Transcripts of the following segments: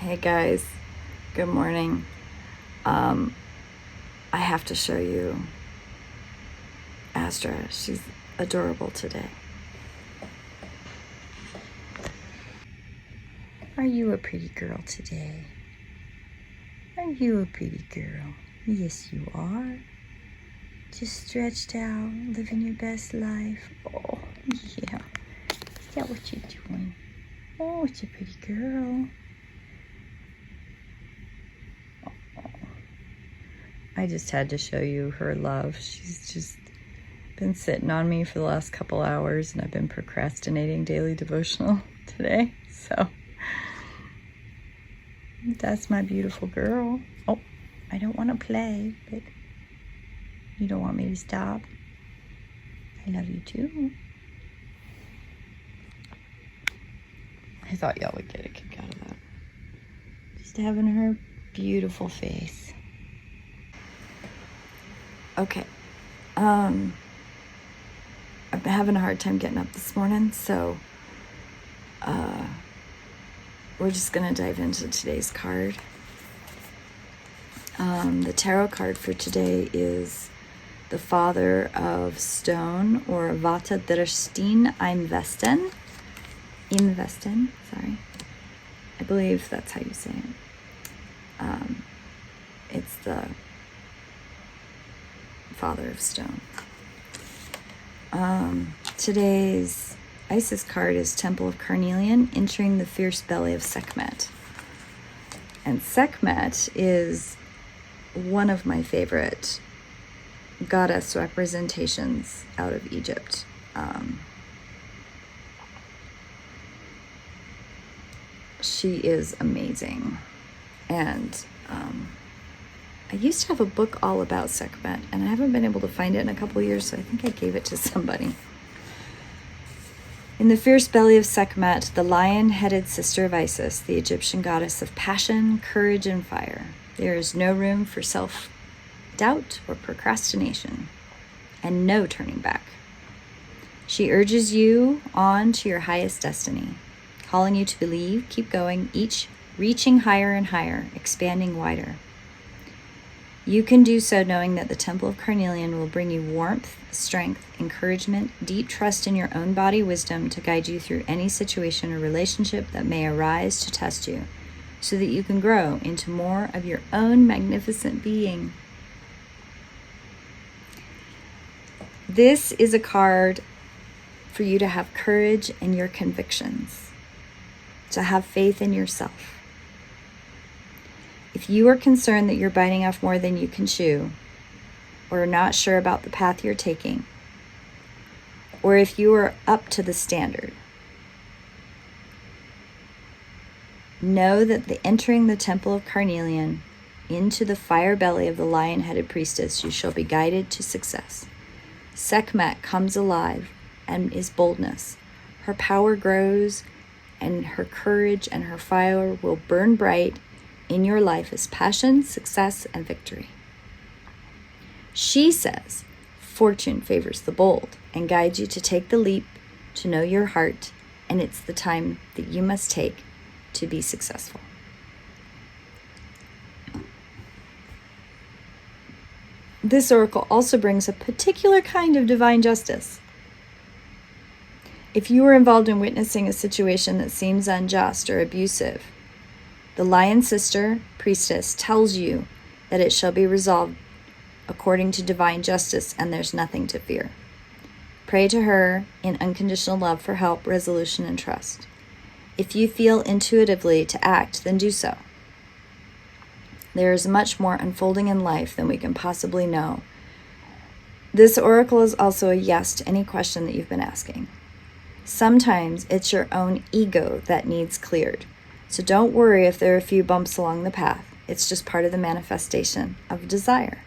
Hey guys, good morning. I have to show you Astra. She's adorable today. Are you a pretty girl today? Are you a pretty girl? Yes, you are. Just stretched out, living your best life. Oh, yeah. Is that what you're doing? Oh, it's a pretty girl. I just had to show you her love. She's just been sitting on me for the last couple hours, and I've been procrastinating daily devotional today. So that's my beautiful girl. Oh, I don't want to play, but you don't want me to stop. I love you too. I thought y'all would get a kick out of that. Just having her beautiful face. Okay. I've been having a hard time getting up this morning, so we're just gonna dive into today's card. The tarot card for today is the Father of Stone, or Vata Drishtin Investen. Sorry. I believe that's how you say it. It's the Father of Stone. Today's Isis card is Temple of Carnelian, entering the fierce belly of Sekmet. And Sekmet is one of my favorite goddess representations out of Egypt. She is amazing. And I used to have a book all about Sekmet, and I haven't been able to find it in a couple years, so I think I gave it to somebody. In the fierce belly of Sekmet, the lion-headed sister of Isis, the Egyptian goddess of passion, courage, and fire, there is no room for self-doubt or procrastination, and no turning back. She urges you on to your highest destiny, calling you to believe, keep going, each reaching higher and higher, expanding wider. You can do so knowing that the Temple of Carnelian will bring you warmth, strength, encouragement, deep trust in your own body wisdom to guide you through any situation or relationship that may arise to test you, so that you can grow into more of your own magnificent being. This is a card for you to have courage in your convictions, to have faith in yourself. If you are concerned that you're biting off more than you can chew, or are not sure about the path you're taking, or if you are up to the standard, know that entering the Temple of Carnelian into the fire belly of the lion-headed priestess, you shall be guided to success. Sekmet comes alive and is boldness. Her power grows, and her courage and her fire will burn bright in your life as passion, success, and victory. She says, fortune favors the bold and guides you to take the leap, to know your heart, and it's the time that you must take to be successful. This oracle also brings a particular kind of divine justice. If you are involved in witnessing a situation that seems unjust or abusive, the lion sister, priestess, tells you that it shall be resolved according to divine justice, and there's nothing to fear. Pray to her in unconditional love for help, resolution, and trust. If you feel intuitively to act, then do so. There is much more unfolding in life than we can possibly know. This oracle is also a yes to any question that you've been asking. Sometimes it's your own ego that needs cleared. So don't worry if there are a few bumps along the path. It's just part of the manifestation of desire.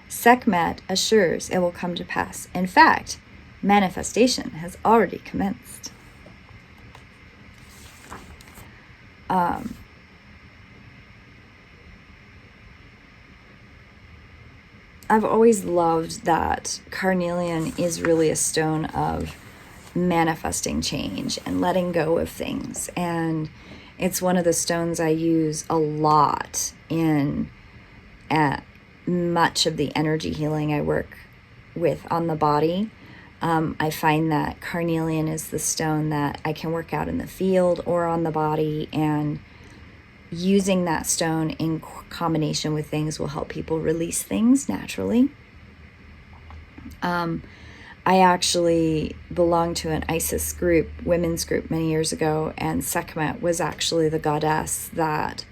Sekmet assures it will come to pass. In fact, manifestation has already commenced. I've always loved that carnelian is really a stone of manifesting change and letting go of things. And It's one of the stones I use a lot in much of the energy healing I work with on the body. I find that carnelian is the stone that I can work out in the field or on the body, and using that stone in combination with things will help people release things naturally. I actually belonged to an Isis group, women's group, many years ago, and Sekmet was actually the goddess that,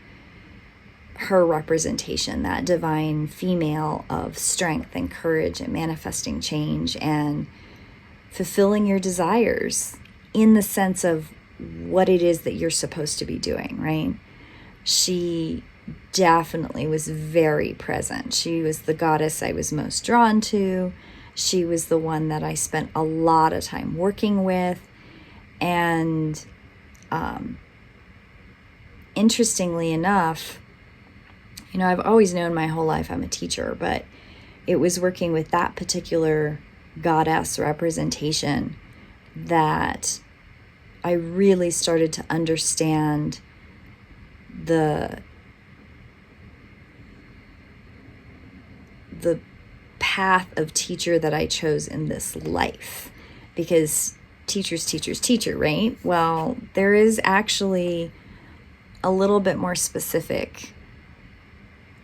her representation, that divine female of strength and courage and manifesting change and fulfilling your desires in the sense of what it is that you're supposed to be doing, right? She definitely was very present. She was the goddess I was most drawn to. She was the one that I spent a lot of time working with. And interestingly enough, I've always known my whole life I'm a teacher, but it was working with that particular goddess representation that I really started to understand the path of teacher that I chose in this life. Because teacher, right? Well, there is actually a little bit more specific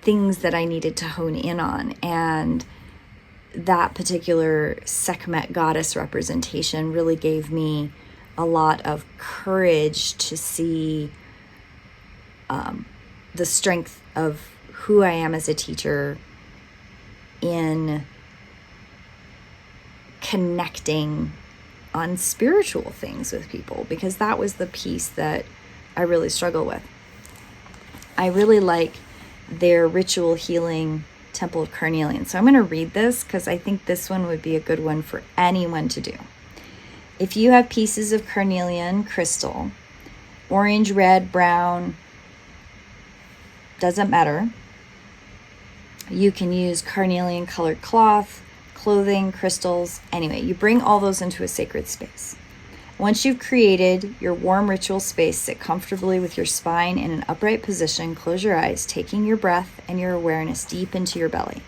things that I needed to hone in on, and that particular Sekmet goddess representation really gave me a lot of courage to see the strength of who I am as a teacher in connecting on spiritual things with people, because that was the piece that I really struggle with. I really like their ritual healing Temple of Carnelian. So I'm going to read this because I think this one would be a good one for anyone to do. If you have pieces of carnelian crystal, orange, red, brown, doesn't matter. You can use carnelian colored cloth, clothing, crystals. Anyway, you bring all those into a sacred space. Once you've created your warm ritual space, sit comfortably with your spine in an upright position. Close your eyes, taking your breath and your awareness deep into your belly.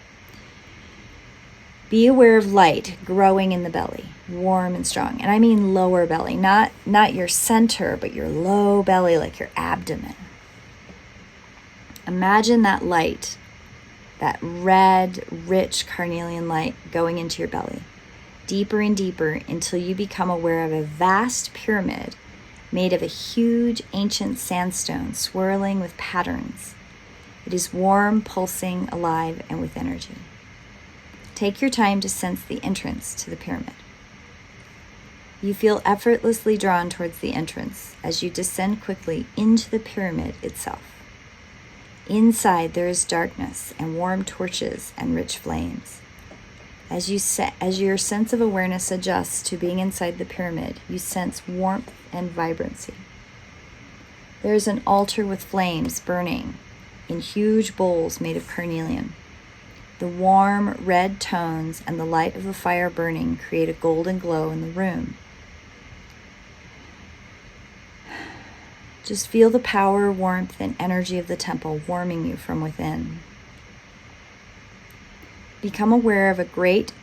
Be aware of light growing in the belly, warm and strong. And I mean lower belly, not your center, but your low belly, like your abdomen. Imagine that light, that red, rich carnelian light going into your belly, deeper and deeper until you become aware of a vast pyramid made of a huge ancient sandstone swirling with patterns. It is warm, pulsing, alive, and with energy. Take your time to sense the entrance to the pyramid. You feel effortlessly drawn towards the entrance as you descend quickly into the pyramid itself. Inside there is darkness and warm torches and rich flames. As your sense of awareness adjusts to being inside the pyramid, you sense warmth and vibrancy. There is an altar with flames burning in huge bowls made of carnelian. The warm red tones and the light of the fire burning create a golden glow in the room. Just feel the power, warmth, and energy of the temple warming you from within. Become aware of a great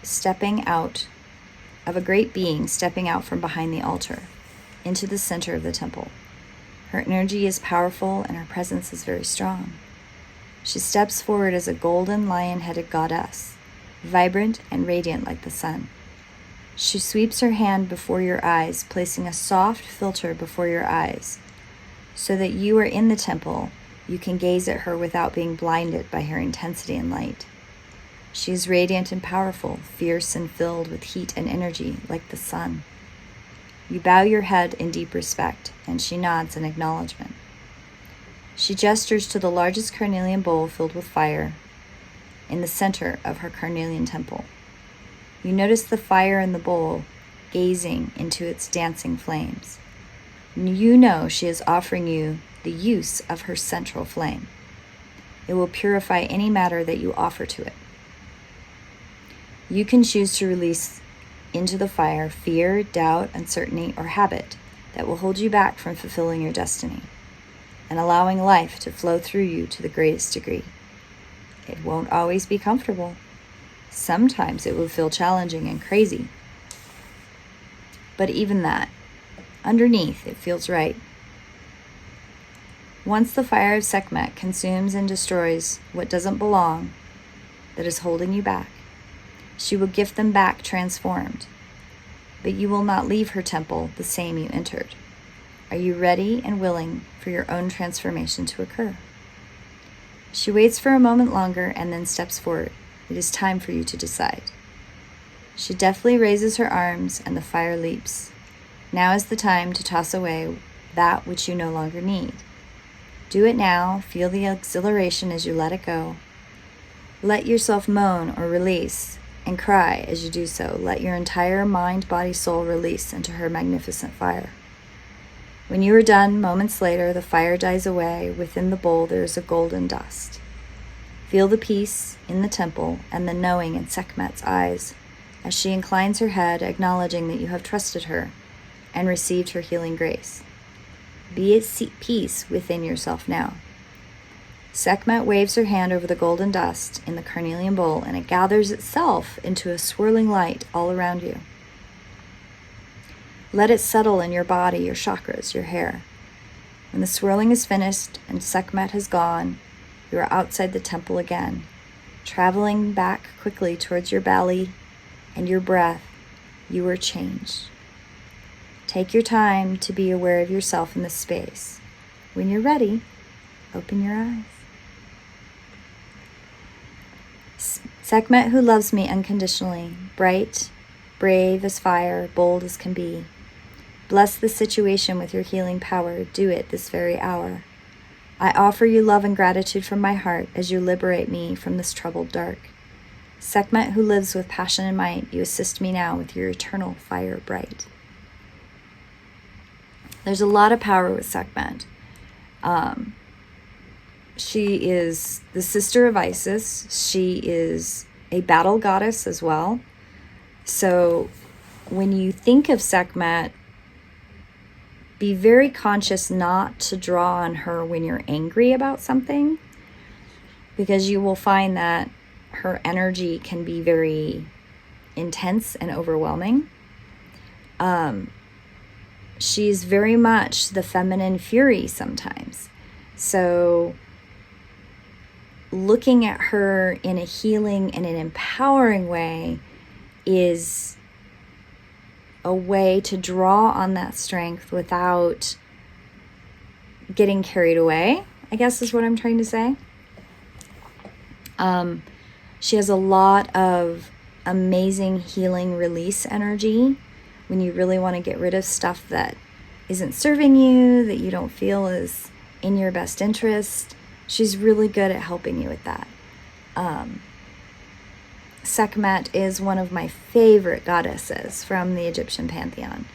being stepping out from behind the altar into the center of the temple. Her energy is powerful and her presence is very strong. She steps forward as a golden lion-headed goddess, vibrant and radiant like the sun. She sweeps her hand before your eyes, placing a soft filter before your eyes, so that you are in the temple. You can gaze at her without being blinded by her intensity and light. She is radiant and powerful, fierce and filled with heat and energy like the sun. You bow your head in deep respect, and she nods in acknowledgement. She gestures to the largest carnelian bowl filled with fire in the center of her carnelian temple. You notice the fire in the bowl, gazing into its dancing flames. You know she is offering you the use of her central flame. It will purify any matter that you offer to it. You can choose to release into the fire fear, doubt, uncertainty, or habit that will hold you back from fulfilling your destiny. and allowing life to flow through you to the greatest degree. It won't always be comfortable. Sometimes it will feel challenging and crazy. But even that, underneath, it feels right. Once the fire of Sekmet consumes and destroys what doesn't belong, that is holding you back, she will gift them back transformed. But you will not leave her temple the same you entered. Are you ready and willing for your own transformation to occur? She waits for a moment longer and then steps forward. It is time for you to decide. She deftly raises her arms and the fire leaps. Now is the time to toss away that which you no longer need. Do it now. Feel the exhilaration as you let it go. Let yourself moan or release and cry as you do so. Let your entire mind, body, soul release into her magnificent fire. When you are done, moments later, the fire dies away. Within the bowl, there is a golden dust. Feel the peace in the temple and the knowing in Sekmet's eyes as she inclines her head, acknowledging that you have trusted her and received her healing grace. Be at peace within yourself now. Sekmet waves her hand over the golden dust in the carnelian bowl, and it gathers itself into a swirling light all around you. Let it settle in your body, your chakras, your hair. When the swirling is finished and Sekmet has gone, you are outside the temple again, traveling back quickly towards your belly and your breath. You are changed. Take your time to be aware of yourself in this space. When you're ready, open your eyes. Sekmet, who loves me unconditionally, bright, brave as fire, bold as can be. Bless the situation with your healing power. Do it this very hour. I offer you love and gratitude from my heart as you liberate me from this troubled dark. Sekmet, who lives with passion and might, you assist me now with your eternal fire bright. There's a lot of power with Sekmet. She is the sister of Isis. She is a battle goddess as well. So when you think of Sekmet, be very conscious not to draw on her when you're angry about something, because you will find that her energy can be very intense and overwhelming. She's very much the feminine fury sometimes. So looking at her in a healing and an empowering way is a way to draw on that strength without getting carried away, I guess is what I'm trying to say. She has a lot of amazing healing release energy when you really want to get rid of stuff that isn't serving you, that you don't feel is in your best interest. She's really good at helping you with that. Sekmet is one of my favorite goddesses from the Egyptian pantheon.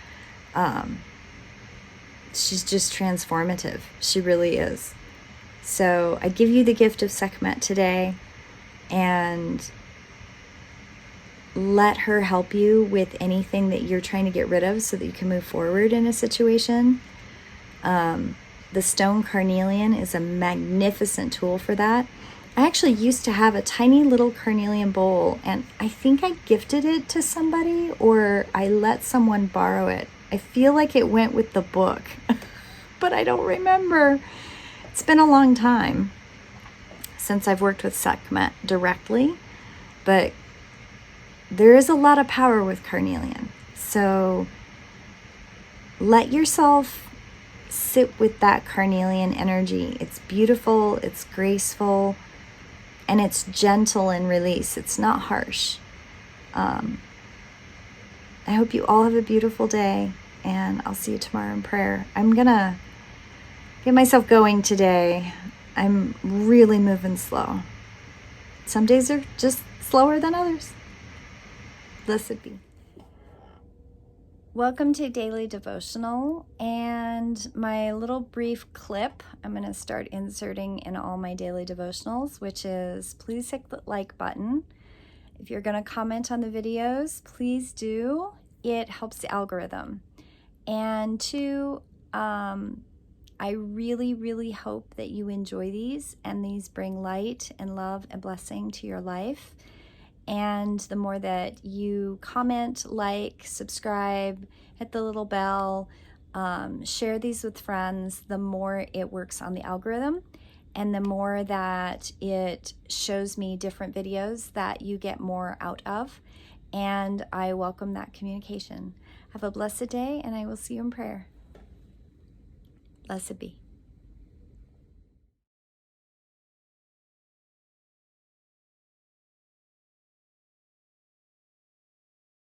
She's just transformative. She really is. So I give you the gift of Sekmet today, and let her help you with anything that you're trying to get rid of so that you can move forward in a situation. The stone carnelian is a magnificent tool for that. I actually used to have a tiny little carnelian bowl, and I think I gifted it to somebody or I let someone borrow it. I feel like it went with the book, but I don't remember. It's been a long time since I've worked with Sekmet directly, but there is a lot of power with carnelian. So let yourself sit with that carnelian energy. It's beautiful, it's graceful, and it's gentle in release. It's not harsh. I hope you all have a beautiful day, and I'll see you tomorrow in prayer. I'm gonna get myself going today. I'm really moving slow. Some days are just slower than others. Blessed be. Welcome to Daily Devotional, and my little brief clip I'm going to start inserting in all my daily devotionals, which is please hit the like button. If you're going to comment on the videos, please do. It helps the algorithm. And two, I really, really hope that you enjoy these, and these bring light and love and blessing to your life. And the more that you comment, like, subscribe, hit the little bell, share these with friends, the more it works on the algorithm, and the more that it shows me different videos that you get more out of. And I welcome that communication. Have a blessed day, and I will see you in prayer. Blessed be.